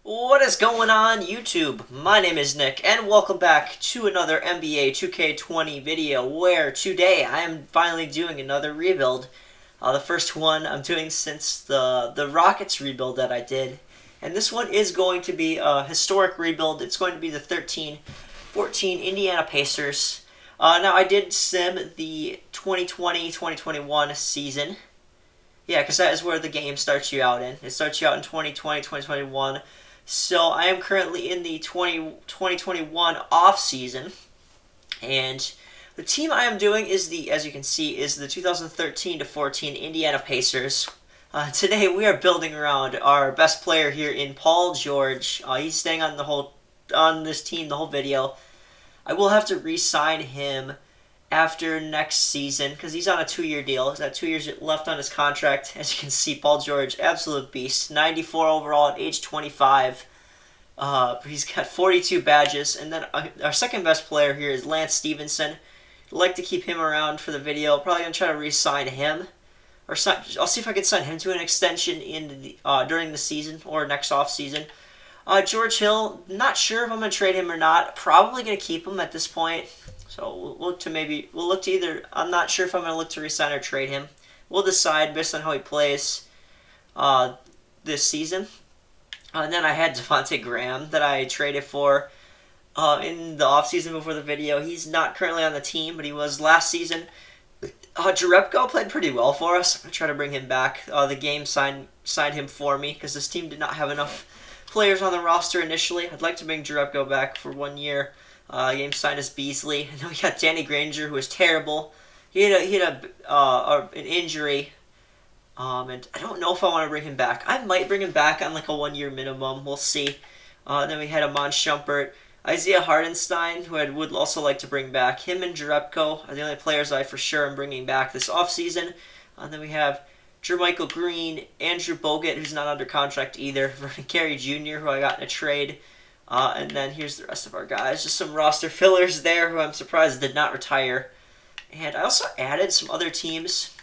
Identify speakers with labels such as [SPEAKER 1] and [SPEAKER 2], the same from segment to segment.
[SPEAKER 1] What is going on YouTube? My name is Nick and welcome back to another NBA 2K20 video where today I am finally doing another rebuild. The first one I'm doing since the Rockets rebuild that I did. And this one is going to be a historic rebuild. It's going to be the 13-14 Indiana Pacers. Now I did sim the 2020-2021 season. Yeah, because that is where the game starts you out in. It starts you out in 2020, 2021. So I am currently in the 2021 off season, and the team I am doing is as you can see, is the 2013 to 14 Indiana Pacers. Today we are building around our best player here in Paul George. He's staying on this team the whole video. I will have to re-sign him after next season because he's on a 2-year deal. He's got 2 years left on his contract. As you can see, Paul George, absolute beast. 94 overall at age 25. He's got 42 badges. And then our second best player here is Lance Stevenson. I'd like to keep him around for the video. Probably going to try to re-sign him. I'll see if I can sign him to an extension during the season or next off season. George Hill, not sure if I'm going to trade him or not. Probably going to keep him at this point. So we'll look to either, I'm not sure if I'm going to look to resign or trade him. We'll decide based on how he plays this season. And then I had Devontae Graham that I traded for in the offseason before the video. He's not currently on the team, but he was last season. Jerebko played pretty well for us. I'm going to try to bring him back. The game signed him for me because this team did not have enough players on the roster initially. I'd like to bring Jerebko back for 1 year. Game signed as Beasley. And then we got Danny Granger, who was terrible. He had an injury, and I don't know if I want to bring him back. I might bring him back on like a 1 year minimum. We'll see. Then we had Amon Shumpert, Isaiah Hardenstein, who I would also like to bring back. Him and Jerebko are the only players I for sure am bringing back this offseason. And then we have Jermichael Green, Andrew Bogut, who's not under contract either, Vernon Carey Jr., who I got in a trade. And then here's the rest of our guys. Just some roster fillers there who I'm surprised did not retire. And I also added some other teams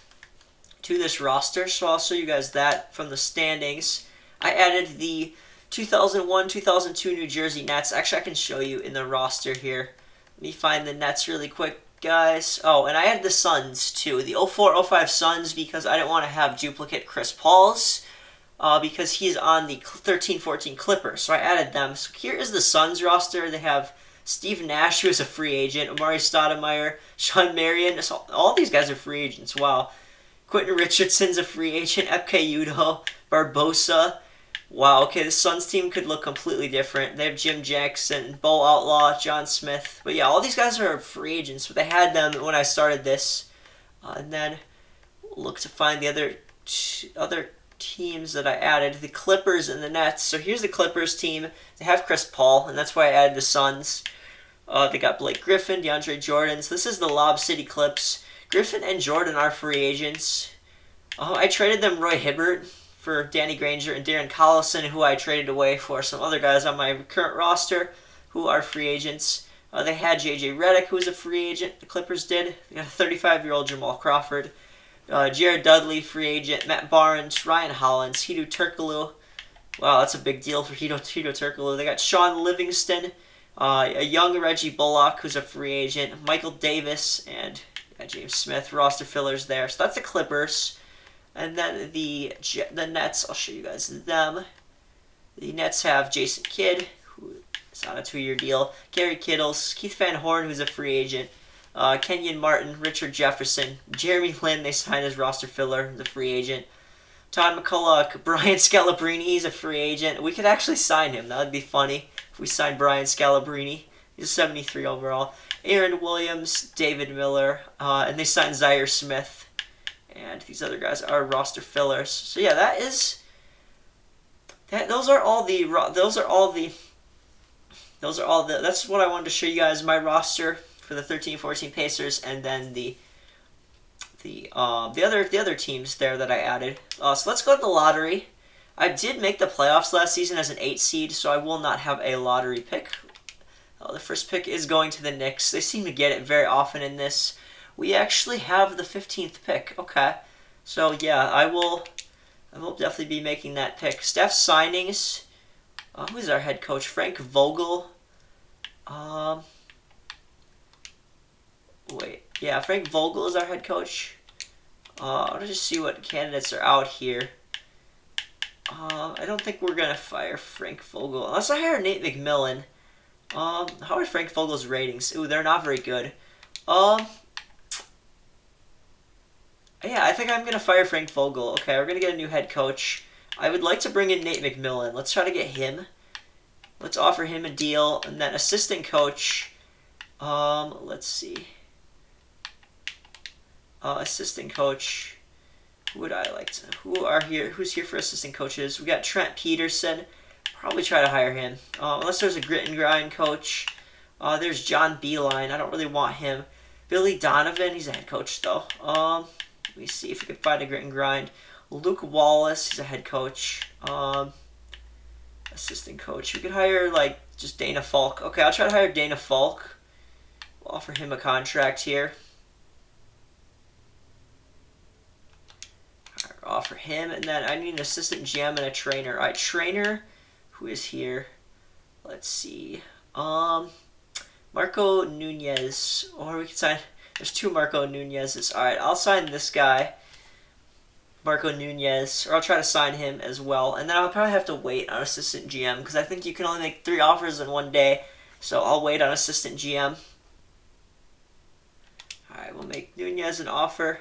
[SPEAKER 1] to this roster, so I'll show you guys that from the standings. I added the 2001-2002 New Jersey Nets. Actually, I can show you in the roster here. Let me find the Nets really quick, guys. Oh, and I added the Suns, too. The 04-05 Suns because I didn't want to have duplicate Chris Pauls. Because he's on the 13-14 Clippers, so I added them. So here is the Suns roster. They have Steve Nash, who is a free agent, Amari Stoudemire, Sean Marion. So all these guys are free agents. Wow. Quentin Richardson's a free agent. Epke Udoh, Barbosa. Wow, okay, the Suns team could look completely different. They have Jim Jackson, Bo Outlaw, John Smith. But yeah, all these guys are free agents, but they had them when I started this. And then look to find the other teams that I added, the Clippers and the Nets. So here's the Clippers team. They have Chris Paul, and that's why I added the Suns. They got Blake Griffin, DeAndre Jordan. So this is the Lob City Clips. Griffin and Jordan are free agents. I traded them Roy Hibbert for Danny Granger and Darren Collison, who I traded away for some other guys on my current roster who are free agents. They had J.J. Redick, who was a free agent. The Clippers did. They got a 35-year-old Jamal Crawford. Jared Dudley, free agent. Matt Barnes, Ryan Hollins, Hedo Turkoglu. Wow, that's a big deal for Hedo Turkoglu. They got Sean Livingston, a young Reggie Bullock, who's a free agent. Michael Davis, and James Smith. Roster fillers there. So that's the Clippers. And then the Nets, I'll show you guys them. The Nets have Jason Kidd, who is on a 2-year deal. Gary Kittles, Keith Van Horn, who's a free agent. Kenyon Martin, Richard Jefferson, Jeremy Lin, they signed as roster filler, the free agent. Todd McCulloch, Brian Scalabrine, he's a free agent. We could actually sign him. That would be funny if we signed Brian Scalabrine. He's 73 overall. Aaron Williams, David Miller, and they signed Zaire Smith. And these other guys are roster fillers. So yeah, that's what I wanted to show you guys, my roster for the 13-14 Pacers, and then the other teams there that I added. So let's go to the lottery. I did make the playoffs last season as an 8 seed, so I will not have a lottery pick. The first pick is going to the Knicks. They seem to get it very often in this. We actually have the 15th pick. Okay, so yeah, I will definitely be making that pick. Steph's signings Who's our head coach? Frank Vogel. Um, Wait. Yeah, Frank Vogel is our head coach. I'll just see what candidates are out here. I don't think we're gonna fire Frank Vogel unless I hire Nate McMillan. How are Frank Vogel's ratings? Ooh, they're not very good. Yeah, I think I'm gonna fire Frank Vogel. Okay, we're gonna get a new head coach. I would like to bring in Nate McMillan. Let's try to get him. Let's offer him a deal, and then assistant coach. Let's see. Assistant coach. Who would I like to? Who's here for assistant coaches? We got Trent Peterson. Probably try to hire him. Unless there's a grit and grind coach. There's John Beeline. I don't really want him. Billy Donovan. He's a head coach though. Let me see if we can find a grit and grind. Luke Wallace. He's a head coach. Assistant coach. We could hire like just Dana Falk. Okay, I'll try to hire Dana Falk. We'll offer him a contract here. Offer him, and then I need an assistant GM and a trainer. Alright, trainer, who is here? Let's see. Marco Nunez. Or we can sign. There's two Marco Nunez's. Alright, I'll sign this guy. Marco Nunez. Or I'll try to sign him as well. And then I'll probably have to wait on assistant GM because I think you can only make 3 offers in one day. So I'll wait on assistant GM. Alright, we'll make Nunez an offer.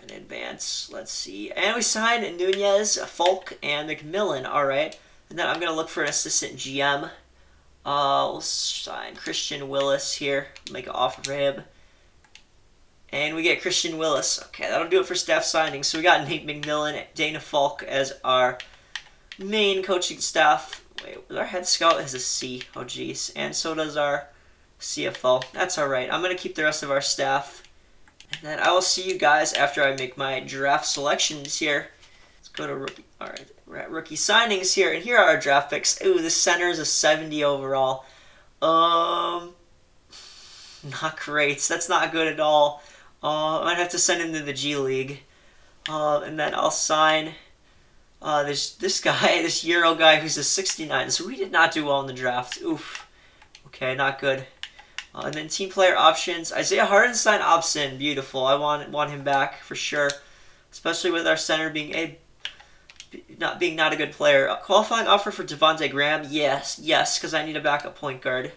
[SPEAKER 1] In advance, let's see. And we signed Nunez, Falk, and McMillan. Alright. And then I'm going to look for an assistant GM. We'll sign Christian Willis here. Make an offer for him. And we get Christian Willis. Okay, that'll do it for staff signings. So we got Nate McMillan, Dana Falk as our main coaching staff. Wait, our head scout has a C. Oh, geez. And so does our CFO. That's alright. I'm going to keep the rest of our staff. And then I will see you guys after I make my draft selections here. Let's go to rookie. Alright, we're at rookie signings here. And here are our draft picks. Ooh, this center is a 70 overall. Not great. That's not good at all. I might have to send him to the G League. And then I'll sign this guy, this Euro guy who's a 69. So we did not do well in the draft. Oof. Okay, not good. And then team player options. Isaiah Hartenstein-Opson. Beautiful. I want him back for sure. Especially with our center being not a good player. Qualifying offer for Devontae Graham. Yes, because I need a backup point guard.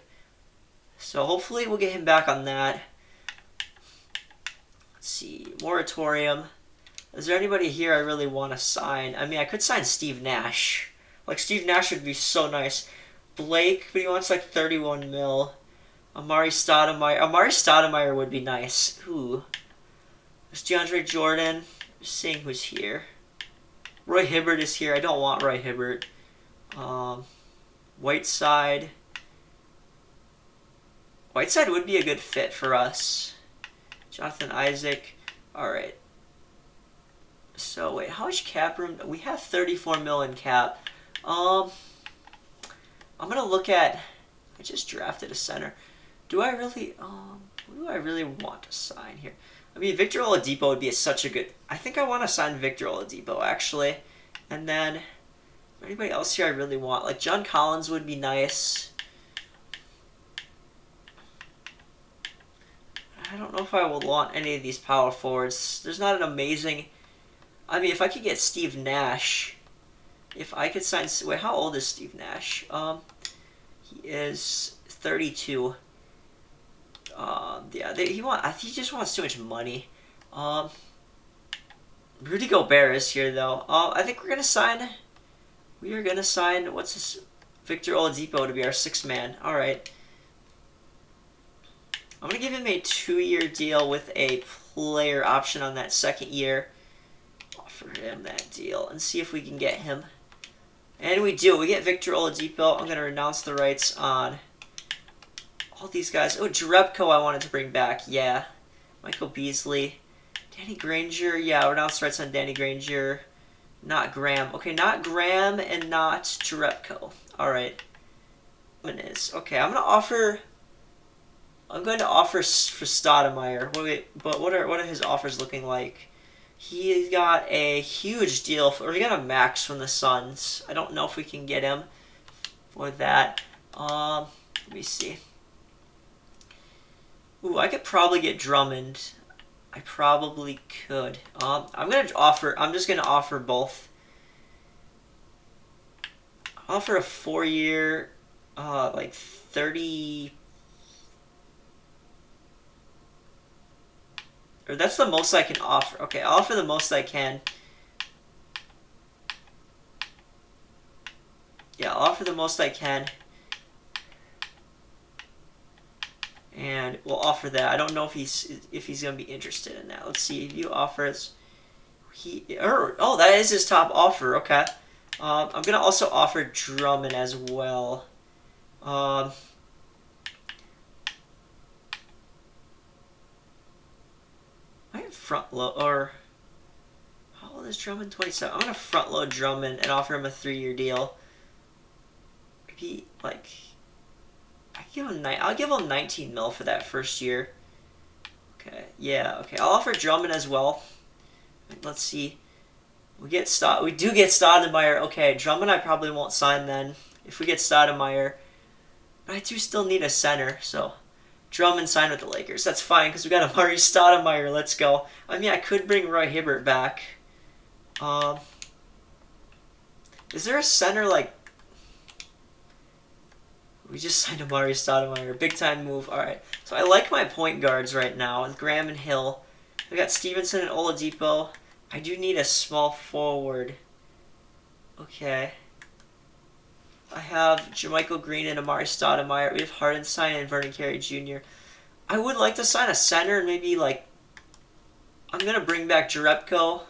[SPEAKER 1] So hopefully we'll get him back on that. Let's see. Moratorium. Is there anybody here I really want to sign? I mean, I could sign Steve Nash. Like, Steve Nash would be so nice. Blake, but he wants like 31 mil. Amari Stoudemire would be nice. Ooh. There's DeAndre Jordan. Just seeing who's here. Roy Hibbert is here. I don't want Roy Hibbert. Whiteside. Whiteside would be a good fit for us. Jonathan Isaac. Alright. So, wait. How much cap room? We have 34 mil in cap. I'm going to look at... I just drafted a center. Do I really, who do I really want to sign here? I mean, Victor Oladipo would be such a good, I think I want to sign Victor Oladipo, actually. And then, anybody else here I really want? Like, John Collins would be nice. I don't know if I will want any of these power forwards. There's not an amazing, I mean, if I could get Steve Nash, if I could sign, wait, how old is Steve Nash? He is 32. Yeah, he just wants too much money. Rudy Gobert is here though. I think we're gonna sign. What's this? Victor Oladipo to be our 6th man. All right. I'm gonna give him a 2-year deal with a player option on that 2nd year. Offer him that deal and see if we can get him. And we do. We get Victor Oladipo. I'm gonna renounce the rights on all these guys. Oh, Jerebko I wanted to bring back. Yeah. Michael Beasley. Danny Granger. Yeah, renounce rights on Danny Granger. Not Graham. Okay, not Graham and not Jerebko. Alright. Okay, I'm going to offer for Stoudemire. Wait, but what are his offers looking like? He got a huge deal, or he got a max from the Suns. I don't know if we can get him for that. Let me see. Ooh, I could probably get Drummond. I probably could. I'm just gonna offer both. I'll offer a 4-year, like 30. Or that's the most I can offer. Okay, I'll offer the most I can. Yeah, I'll offer the most I can. And we'll offer that. I don't know if he's gonna be interested in that. Let's see if you offers. Oh, that is his top offer. Okay. I'm gonna also offer Drummond as well. I front load or how old is Drummond? 27. I'm gonna front load Drummond and offer him a 3-year deal. Maybe like I'll give him 19 mil for that first year. Okay, yeah, okay. I'll offer Drummond as well. Let's see. We do get Stoudemire. Okay, Drummond I probably won't sign then. If we get Stoudemire, but I do still need a center, so Drummond signed with the Lakers. That's fine because we got Amari Stoudemire. Let's go. I mean, I could bring Roy Hibbert back. Is there a center like? We just signed Amari Stoudemire. Big time move. All right. So I like my point guards right now with Graham and Hill. We got Stevenson and Oladipo. I do need a small forward. Okay. I have Jermichael Green and Amari Stoudemire. We have Hartenstein and Vernon Carey Jr. I would like to sign a center and maybe like I'm gonna bring back Jerebko,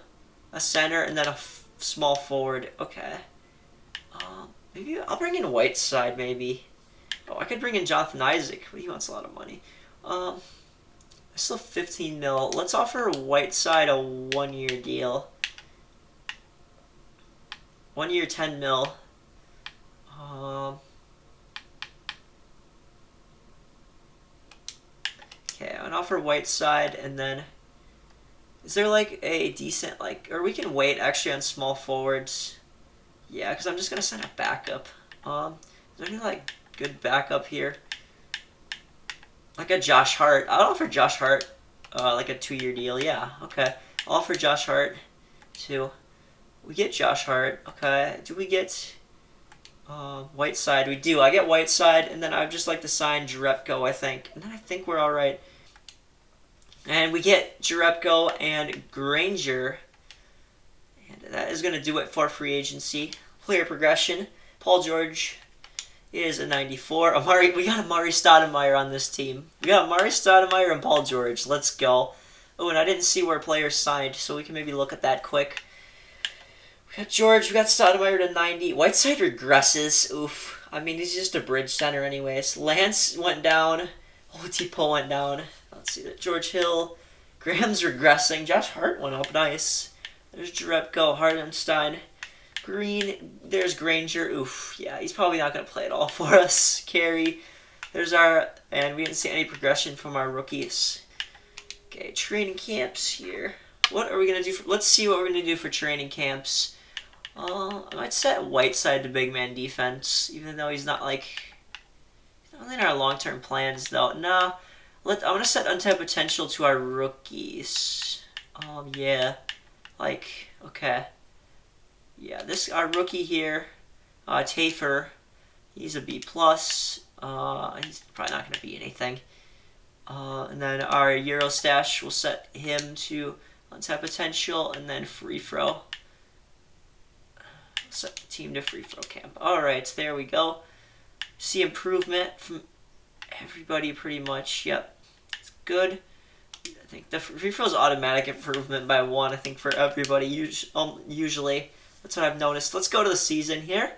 [SPEAKER 1] a center, and then a small forward. Okay. Maybe I'll bring in Whiteside maybe. Oh, I could bring in Jonathan Isaac, but he wants a lot of money. I still have 15 mil. Let's offer Whiteside a 1-year deal. 1 year, 10 mil. Okay, I'm gonna offer Whiteside, and then is there like a decent like, or we can wait actually on small forwards. Yeah, because I'm just gonna send a backup. Is there any like good backup here? Like a Josh Hart. I'll offer Josh Hart like a 2-year deal. Yeah, okay. I'll offer Josh Hart too. We get Josh Hart. Okay. Do we get Whiteside? We do. I get Whiteside, and then I'd just like to sign Jerebko, I think. And then I think we're all right. And we get Jerebko and Granger. And that is going to do it for free agency. Player progression. Paul George is a 94. We got Amari Stoudemire on this team. We got Amari Stoudemire and Paul George. Let's go. Oh, and I didn't see where players signed, so we can maybe look at that quick. We got George. We got Stoudemire to 90. Whiteside regresses. Oof. I mean, he's just a bridge center anyways. Lance went down. Oladipo went down. Let's see that. George Hill. Graham's regressing. Josh Hart went up. Nice. There's Jerebko. Hartenstein. Green. There's Granger. Oof. Yeah, he's probably not going to play at all for us. Carey. There's our... And we didn't see any progression from our rookies. Okay, training camps here. What are we going to do? Let's see what we're going to do for training camps. I might set Whiteside to big man defense, even though he's not like... He's not really in our long-term plans, though. No. I'm going to set untapped potential to our rookies. Yeah. Like, okay. Yeah, our rookie here, Tafer, he's a B+. He's probably not going to be anything. And then our Eurostash, we'll set him to untapped potential, and then free throw. Set the team to free throw camp. Alright, there we go. See improvement from everybody pretty much. Yep, it's good. I think the free throw is automatic improvement by 1, I think, for everybody, usually. That's what I've noticed. Let's go to the season here,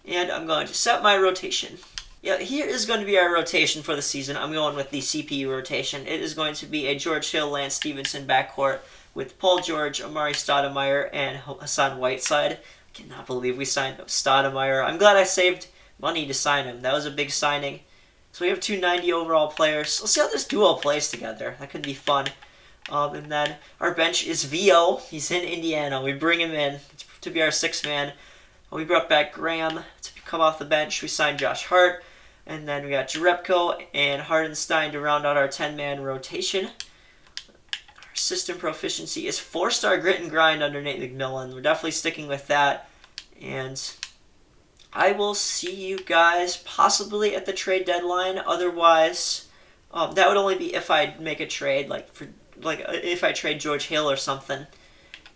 [SPEAKER 1] and I'm going to set my rotation. Yeah, here is going to be our rotation for the season. I'm going with the CPU rotation. It is going to be a George Hill, Lance Stevenson backcourt with Paul George, Amari Stoudemire, and Hassan Whiteside. I cannot believe we signed Stoudemire. I'm glad I saved money to sign him. That was a big signing. So we have 290 overall players. Let's see how this duo plays together. That could be fun. And then our bench is Vio. He's in Indiana. We bring him in to be our sixth man. We brought back Graham to come off the bench. We signed Josh Hart. And then we got Jerebko and Hardenstein to round out our 10-man rotation. Our system proficiency is 4-star grit and grind under Nate McMillan. We're definitely sticking with that. And I will see you guys possibly at the trade deadline. Otherwise, that would only be if I make a trade, like if I trade George Hill or something.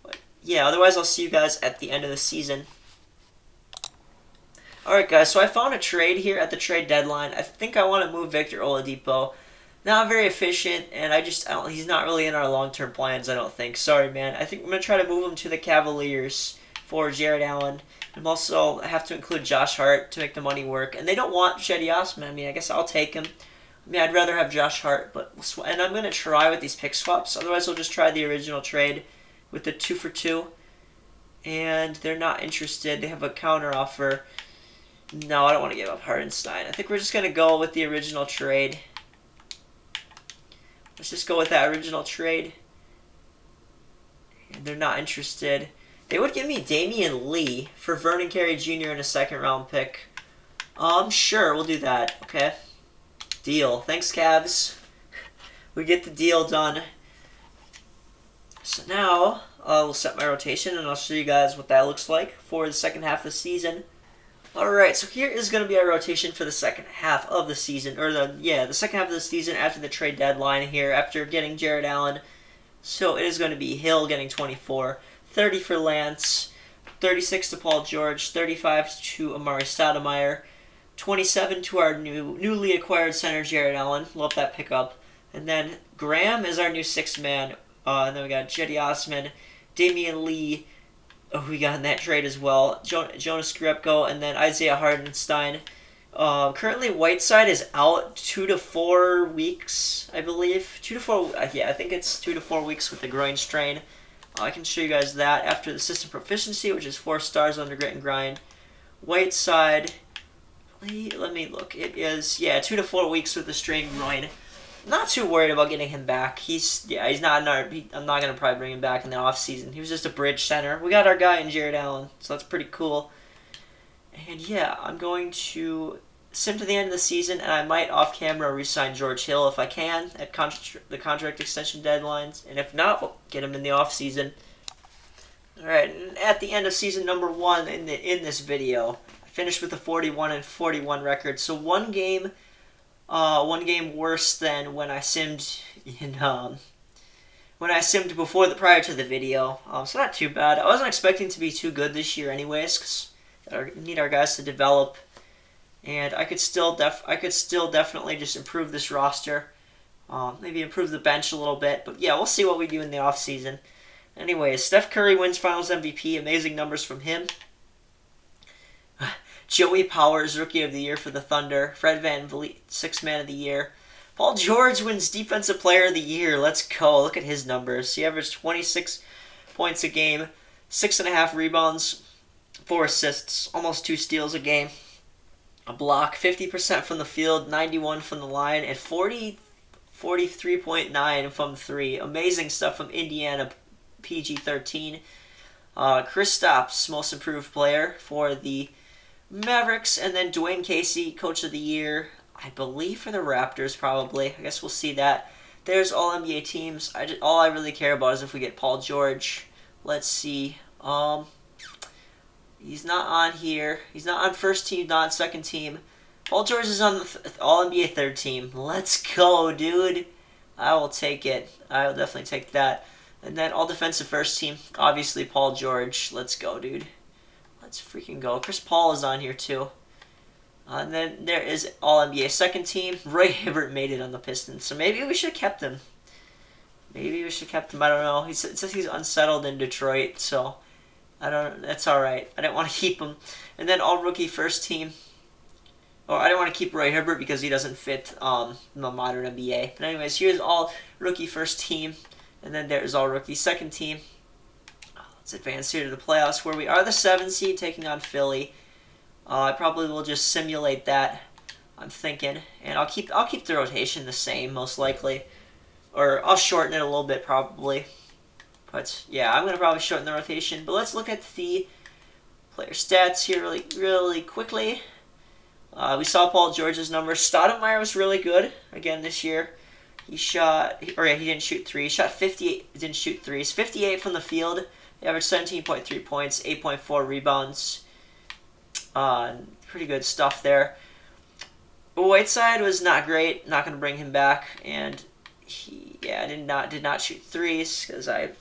[SPEAKER 1] But yeah, otherwise I'll see you guys at the end of the season. Alright guys, so I found a trade here at the trade deadline. I think I want to move Victor Oladipo. Not very efficient, and he's not really in our long-term plans, I don't think. Sorry, man. I think I'm going to try to move him to the Cavaliers for Jared Allen. I'm also have to include Josh Hart to make the money work. And they don't want Cedi Osman. I mean, I guess I'll take him. I mean, I'd rather have Josh Hart, and I'm going to try with these pick swaps. Otherwise, we'll just try the original trade with the 2-for-2. And they're not interested. They have a counter offer. No, I don't want to give up Hardenstein. I think we're just going to go with the original trade. Let's just go with that original trade. And they're not interested. They would give me Damian Lee for Vernon Carey Jr. and a second-round pick. Sure, we'll do that. Okay. Deal. Thanks, Cavs. We get the deal done. So now, we'll set my rotation, and I'll show you guys what that looks like for the second half of the season. Alright, so here is going to be our rotation for the second half of the season, or the second half of the season after the trade deadline here, after getting Jared Allen. So it is going to be Hill getting 24, 30 for Lance, 36 to Paul George, 35 to Amari Stoudemire, 27 to our newly acquired center Jared Allen. Love that pickup. And then Graham is our new sixth man. And then we got Cedi Osman, Damian Lee. We got in that trade as well. Jonas Jerebko, and then Isaiah Hardenstein. Currently, Whiteside is out 2 to 4 weeks, I believe. 2 to 4. Yeah, I think it's 2 to 4 weeks with the groin strain. I can show you guys that after the system proficiency, which is 4 stars under grit and grind. Whiteside. Let me look. It is 2 to 4 weeks with the strained groin. Not too worried about getting him back. He's not. I'm not gonna probably bring him back in the off season. He was just a bridge center. We got our guy in Jared Allen, so that's pretty cool. And yeah, I'm going to sim to the end of the season, and I might off camera re-sign George Hill if I can at the contract extension deadlines, and if not, we'll get him in the off season. All right, and at the end of season number 1 in this video, I finished with a 41-41 record. So one game worse than when I simmed prior to the video. So not too bad. I wasn't expecting to be too good this year, anyways, because I need our guys to develop, and I could still definitely just improve this roster, maybe improve the bench a little bit. But yeah, we'll see what we do in the off season. Anyways, Steph Curry wins Finals MVP. Amazing numbers from him. Joey Powers, Rookie of the Year for the Thunder. Fred VanVleet, Sixth Man of the Year. Paul George wins Defensive Player of the Year. Let's go. Look at his numbers. He averaged 26 points a game, 6.5 rebounds, 4 assists, almost 2 steals a game. A block, 50% from the field, 91 from the line, and 43.9 from 3. Amazing stuff from Indiana, PG-13. Kristaps, Most Improved Player for the Mavericks, and then Dwayne Casey, Coach of the Year, I believe for the Raptors, probably. I guess we'll see that. There's all NBA teams. All I really care about is if we get Paul George. Let's see. He's not on here. He's not on first team, not on second team. Paul George is on the all NBA third team. Let's go, dude. I will take it. I will definitely take that. And then all defensive first team. Obviously, Paul George. Let's go, dude. Let's freaking go. Chris Paul is on here too. And then there is All-NBA second team. Roy Hibbert made it on the Pistons, so maybe we should have kept him. I don't know. It says he's unsettled in Detroit, so that's all right. I didn't want to keep him. And then All-Rookie first team. Or I didn't want to keep Roy Hibbert because he doesn't fit the modern NBA. But anyways, here's All-Rookie first team, and then there's All-Rookie second team. Let's advance here to the playoffs, where we are the 7th seed taking on Philly. I probably will just simulate that, I'm thinking, and I'll keep the rotation the same, most likely. or I'll shorten it a little bit probably. But yeah, I'm gonna probably shorten the rotation. But let's look at the player stats here really quickly. We saw Paul George's numbers. Stoudemire was really good again this year. He didn't shoot three. He shot 58, didn't shoot threes. 58 from the field. He averaged 17.3 points, 8.4 rebounds. Pretty good stuff there. Whiteside was not great. Not going to bring him back, and he did not shoot threes because I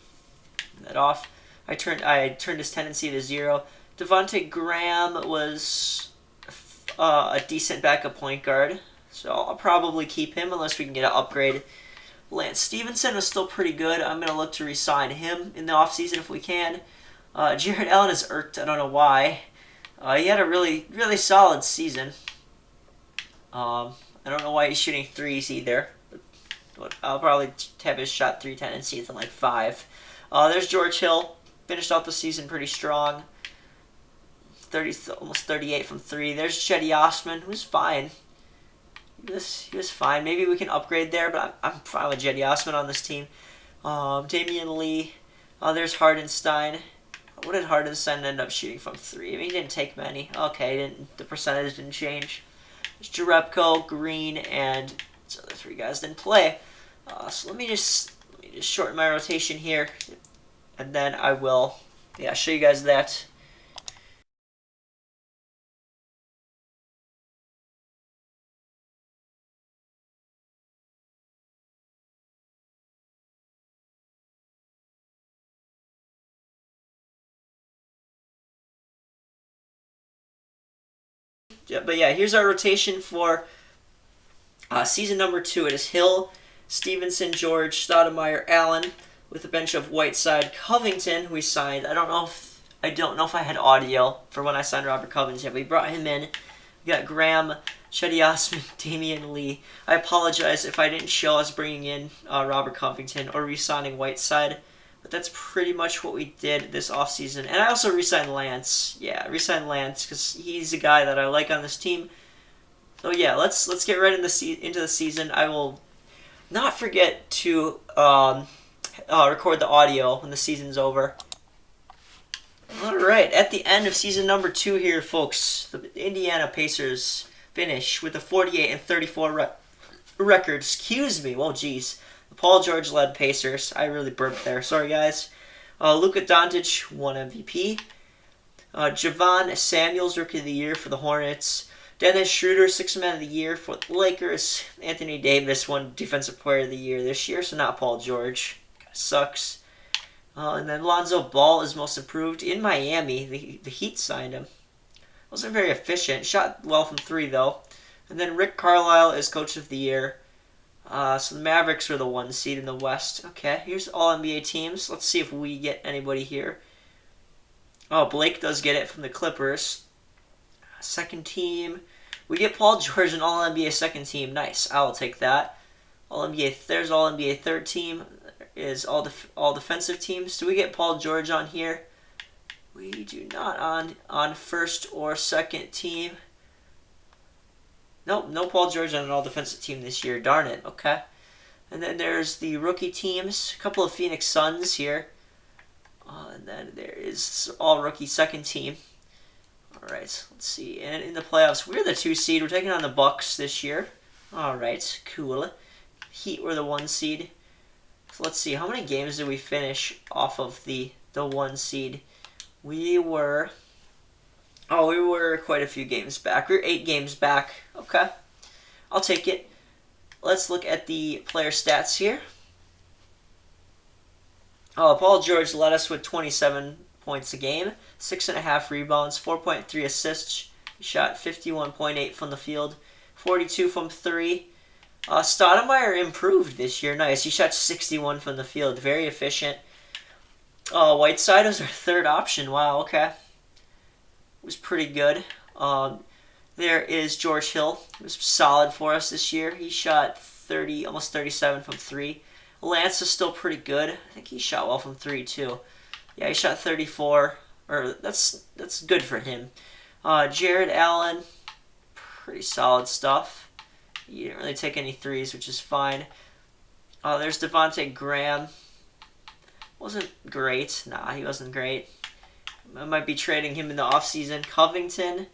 [SPEAKER 1] that off. I turned his tendency to 0. Devonte Graham was a decent backup point guard, so I'll probably keep him unless we can get an upgrade. Lance Stevenson was still pretty good. I'm going to look to re-sign him in the offseason if we can. Jared Allen is irked. I don't know why. He had a really solid season. I don't know why he's shooting threes either. But I'll probably have his shot 3 tendency to like 5. There's George Hill. Finished off the season pretty strong. Almost 38 from 3. There's Cedi Osman, who's fine. He was fine. Maybe we can upgrade there, but I'm fine with Cedi Osman on this team. Damian Lee. There's Hardenstein. What did Hardenstein end up shooting from 3? I mean, he didn't take many. Okay, the percentage didn't change. There's Jerebko, Green, and these other 3 guys didn't play. So let me just shorten my rotation here, and then I will show you guys that. Yeah, but yeah, here's our rotation for season number 2. It is Hill, Stevenson, George, Stoudemire, Allen, with a bench of Whiteside, Covington, who we signed. I don't know if I had audio for when I signed Robert Covington. We brought him in. We got Graham, Cedi Osman, Damian Lee. I apologize if I didn't show us bringing in Robert Covington or re-signing Whiteside. But that's pretty much what we did this offseason. And I also re-signed Lance. Yeah, re-signed Lance because he's a guy that I like on this team. So yeah, let's get right into the season. I will not forget to record the audio when the season's over. Alright, at the end of season number 2 here, folks, the Indiana Pacers finish with a 48-34 record. Excuse me. Whoa, geez. The Paul George-led Pacers. I really burped there. Sorry, guys. Luka Doncic won MVP. Javon Samuels, Rookie of the Year for the Hornets. Dennis Schroeder, Sixth Man of the Year for the Lakers. Anthony Davis won Defensive Player of the Year this year, so not Paul George. Kind of sucks. And then Lonzo Ball is Most Improved in Miami. The Heat signed him. Wasn't very efficient. Shot well from 3, though. And then Rick Carlisle is Coach of the Year. So the Mavericks were the 1 seed in the West. Okay, here's all NBA teams. Let's see if we get anybody here. Oh, Blake does get it from the Clippers. Second team. We get Paul George and all NBA second team. Nice. I'll take that. There's all NBA third team. There is all defensive teams. Do we get Paul George on here? We do not on first or second team. Nope, no Paul George on an all-defensive team this year. Darn it. Okay. And then there's the rookie teams. A couple of Phoenix Suns here. And then there is all-rookie second team. All right, let's see. And in the playoffs, we're the 2 seed. We're taking on the Bucks this year. All right, cool. Heat were the 1 seed. So let's see. How many games did we finish off of the 1 seed? We were quite a few games back. We were 8 games back. Okay. I'll take it. Let's look at the player stats here. Paul George led us with 27 points a game, 6.5 rebounds, 4.3 assists. He shot 51.8 from the field, 42 from 3. Stoudemire improved this year. Nice. He shot 61 from the field. Very efficient. Whiteside was our 3rd option. Wow, okay. Was pretty good. There is George Hill. He was solid for us this year. He shot almost 37 from 3. Lance is still pretty good. I think he shot well from 3 too. Yeah, he shot 34. That's good for him. Jared Allen, pretty solid stuff. He didn't really take any threes, which is fine. Oh, there's Devontae Graham. Wasn't great. Nah, he wasn't great. I might be trading him in the offseason. Covington,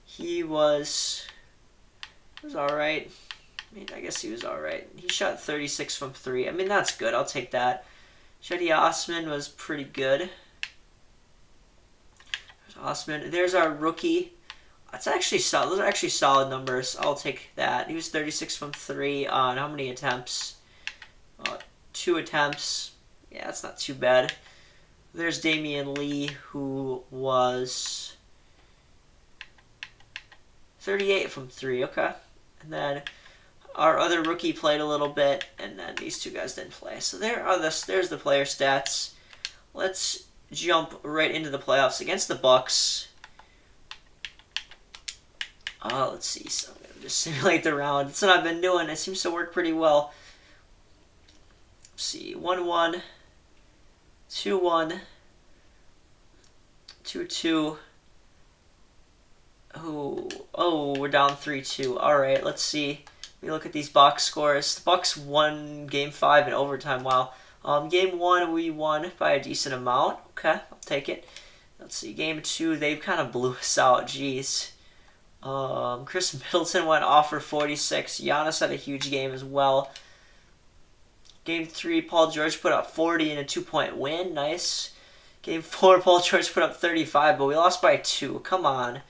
[SPEAKER 1] he was alright. I mean, I guess he was alright. He shot 36 from 3. I mean, that's good. I'll take that. Cedi Osman was pretty good. Osman. There's our rookie. That's actually solid. Those are actually solid numbers. I'll take that. He was 36 from 3 on how many attempts? 2 attempts. Yeah, that's not too bad. There's Damian Lee, who was 38 from 3. Okay. And then our other rookie played a little bit, and then these two guys didn't play. So there's the player stats. Let's jump right into the playoffs against the Bucks. Let's see. So I'm gonna just simulate the round. That's what I've been doing. It seems to work pretty well. Let's see. 1-1, 2-1, 2-2. Oh, we're down 3-2. All right. Let's see. We look at these box scores. The Bucks won Game 5 in overtime. Wow. Game 1 we won by a decent amount. Okay, I'll take it. Let's see. Game 2 they kind of blew us out. Jeez. Chris Middleton went off for 46. Giannis had a huge game as well. Game 3 Paul George put up 40 in a 2-point win. Nice. Game 4 Paul George put up 35, but we lost by 2. Come on.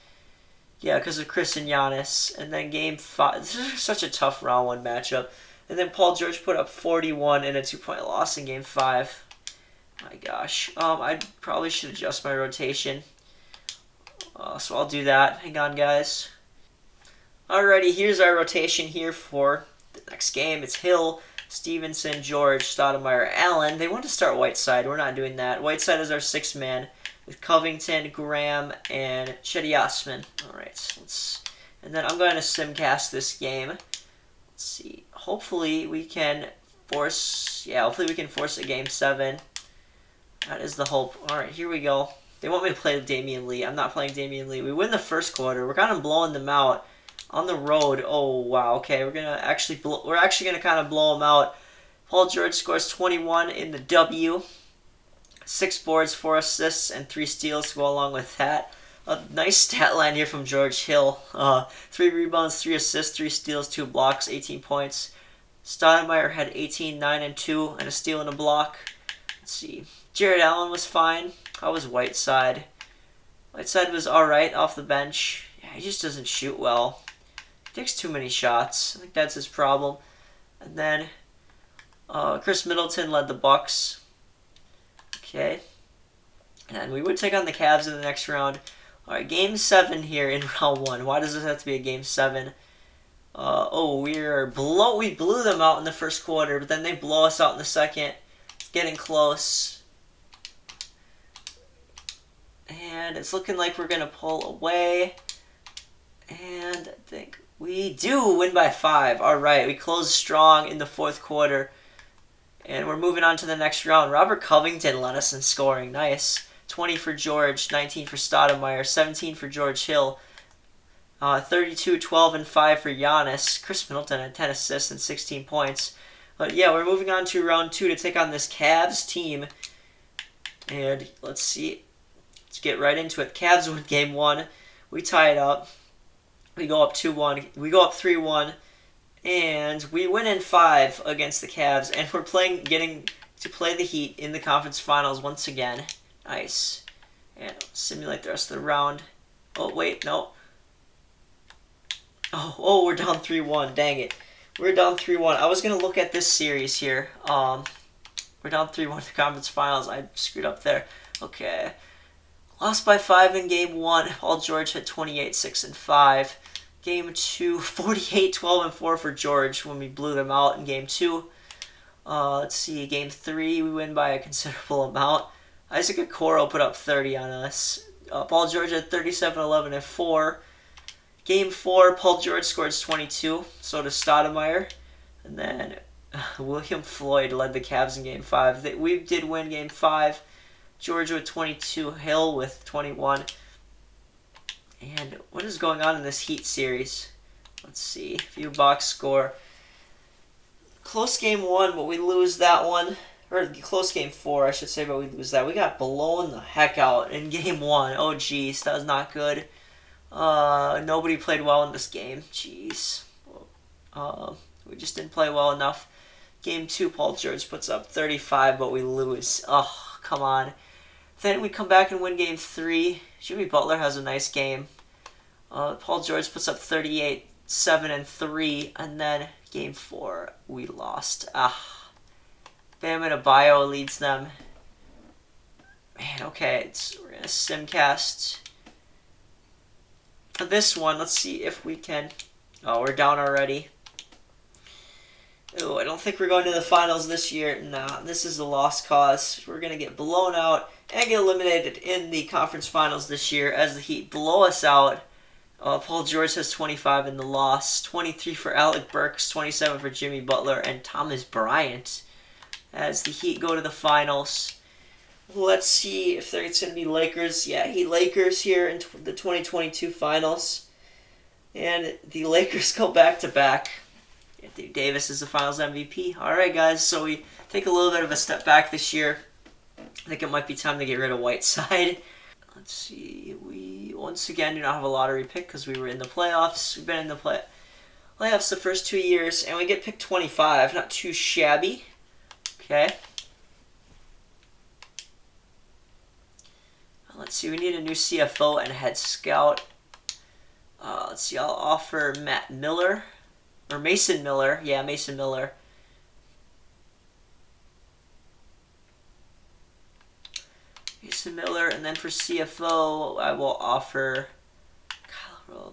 [SPEAKER 1] Yeah, because of Chris and Giannis. And then Game 5. This is such a tough round 1 matchup. And then Paul George put up 41 in a 2-point loss in Game 5. My gosh. I probably should adjust my rotation. So I'll do that. Hang on, guys. Alrighty, here's our rotation here for the next game. It's Hill, Stevenson, George, Stoudemire, Allen. They want to start Whiteside. We're not doing that. Whiteside is our 6th man, with Covington, Graham, and Cedi Osman. Alright, and then I'm going to simcast this game. Let's see. Hopefully we can force a Game 7. That is the hope. Alright, here we go. They want me to play Damian Lee. I'm not playing Damian Lee. We win the first quarter. We're kind of blowing them out on the road. Oh, wow. Okay, we're actually gonna kind of blow them out. Paul George scores 21 in the W. 6 boards, 4 assists, and 3 steals to go along with that. A nice stat line here from George Hill. 3 rebounds, 3 assists, 3 steals, 2 blocks, 18 points. Stoudemire had 18, 9, and 2, and a steal and a block. Let's see. Jarrett Allen was fine. How was Whiteside? Whiteside was alright off the bench. Yeah, he just doesn't shoot well. He takes too many shots. I think that's his problem. And then Chris Middleton led the Bucks. Okay. And we would take on the Cavs in the next round. Alright, Game 7 here in round 1. Why does this have to be a Game 7? We blew them out in the first quarter, but then they blow us out in the second. It's getting close. And it's looking like we're going to pull away. And I think we do win by 5. Alright, we closed strong in the fourth quarter. And we're moving on to the next round. Robert Covington led us in scoring. Nice. 20 for George, 19 for Stoudemire, 17 for George Hill, 32, 12, and 5 for Giannis. Chris Middleton had 10 assists and 16 points. But yeah, we're moving on to round 2 to take on this Cavs team. And let's see. Let's get right into it. Cavs win Game 1. We tie it up. We go up 2-1. We go up 3-1. And we win in 5 against the Cavs. And we're getting to play the Heat in the conference finals once again. Nice. And simulate the rest of the round. Oh, wait, no. Oh, we're down 3-1. Dang it. We're down 3-1. I was going to look at this series here. We're down 3-1 in the conference finals. I screwed up there. Okay. Lost by 5 in Game 1. Paul George had 28, 6, and 5. Game 2, 48, 12, and 4 for George when we blew them out in Game 2. Let's see. Game 3, we win by a considerable amount. Isaac Okoro put up 30 on us. Paul George had 37, 11, and 4. Game 4, Paul George scores 22. So does Stoudemire. And then William Floyd led the Cavs in Game 5. We did win Game 5. George with 22. Hill with 21. And what is going on in this Heat series? Let's see. View box score. Close game 1, but we lose that one. Or close game 4, I should say, but we lose that. We got blown the heck out in game 1. Oh, jeez, that was not good. Nobody played well in this game. Jeez. We just didn't play well enough. Game 2, Paul George puts up 35, but we lose. Oh, come on. Then we come back and win game 3. Jimmy Butler has a nice game. Paul George puts up 38, 7, and 3. And then game 4, we lost. Bam Adebayo leads them. Man, okay, we're going to simcast. For this one, let's see if we can... Oh, we're down already. Oh, I don't think we're going to the finals this year. Nah, this is a lost cause. We're going to get blown out and get eliminated in the conference finals this year as the Heat blow us out. Paul George has 25 in the loss, 23 for Alec Burks, 27 for Jimmy Butler, and Thomas Bryant as the Heat go to the finals. Let's see if it's going to be Lakers. Yeah, Lakers here in the 2022 finals. And the Lakers go back-to-back. Anthony Davis is the finals MVP. Alright, guys, so we take a little bit of a step back this year. I think it might be time to get rid of Whiteside. Let's see. We, once again, do not have a lottery pick because we were in the playoffs. We've been in the playoffs the first 2 years, and we get picked 25. Not too shabby. Okay. Let's see. We need a new CFO and head scout. Let's see. I'll offer Matt Miller. Or Mason Miller. Yeah, Mason Miller. Mason Miller. And then for CFO, I will offer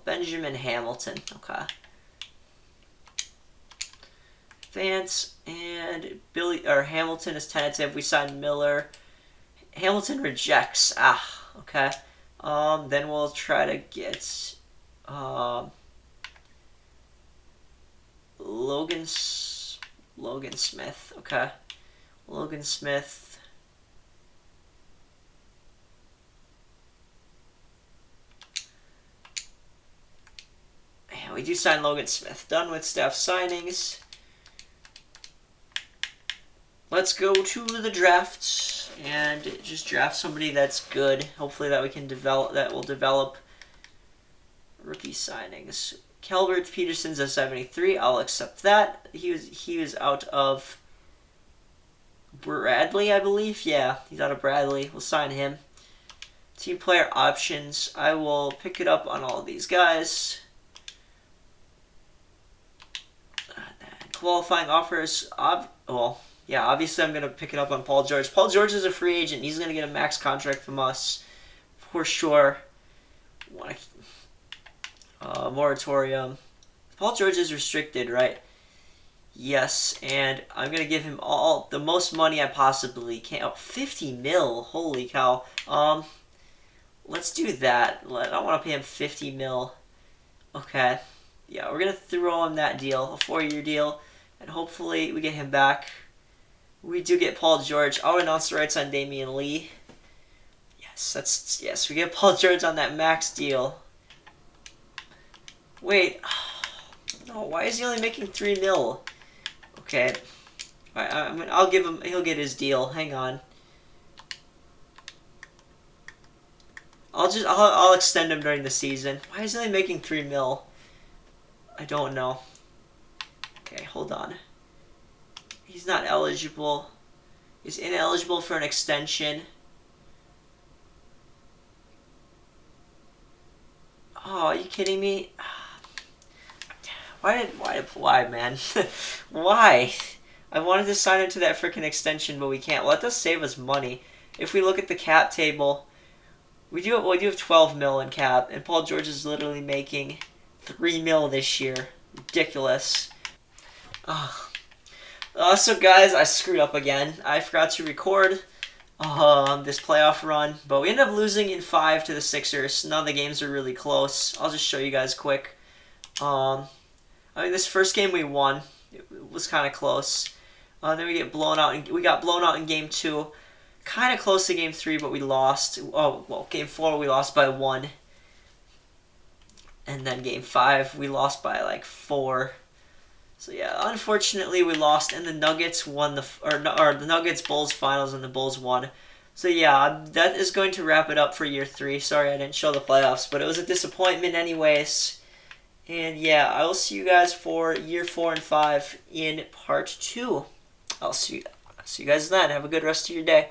[SPEAKER 1] Benjamin Hamilton. Okay. Vance and Hamilton is tentative. We signed Miller. Hamilton rejects. Okay. Then we'll try to get Logan Smith. Okay. Logan Smith. Yeah, we do sign Logan Smith. Done with staff signings. Let's go to the draft and just draft somebody that's good. Hopefully that we can develop rookie signings. Calvert Peterson's a 73. I'll accept that. He was out of Bradley, I believe. Yeah, he's out of Bradley. We'll sign him. Team player options. I will pick it up on all of these guys. Qualifying offers. Obviously I'm going to pick it up on Paul George. Paul George is a free agent. He's going to get a max contract from us for sure. Moratorium. Paul George is restricted, right? Yes, and I'm going to give him the most money I possibly can. Oh, 50 mil. Holy cow. Let's do that. I want to pay him 50 mil. Okay. Yeah, we're going to throw him that deal, a 4-year deal, and hopefully we get him back. We do get Paul George. I'll announce the rights on Damian Lee. Yes, we get Paul George on that max deal. Wait. No, why is he only making 3 mil? Okay. I'll give him, he'll get his deal. Hang on. I'll extend him during the season. Why is he only making 3 mil? I don't know. Okay, hold on. He's not eligible. He's ineligible for an extension. Oh, are you kidding me? Why, man? Why? I wanted to sign into that freaking extension, but we can't. Well, that does save us money. If we look at the cap table, we do have 12 mil in cap, and Paul George is literally making 3 mil this year. Ridiculous. So guys, I screwed up again. I forgot to record this playoff run, but we ended up losing in 5 to the Sixers. None of the games are really close. I'll just show you guys quick. This first game we won. It was kind of close. Then we got blown out in game 2. Kind of close to game 3, but we lost. Game 4 we lost by 1. And then game 5 we lost by like 4. So yeah, unfortunately we lost, and the Nuggets won the Nuggets Bulls finals, and the Bulls won. So yeah, that is going to wrap it up for year 3. Sorry I didn't show the playoffs, but it was a disappointment anyways. And yeah, I will see you guys for year 4 and 5 in part 2. I'll see you guys then. Have a good rest of your day.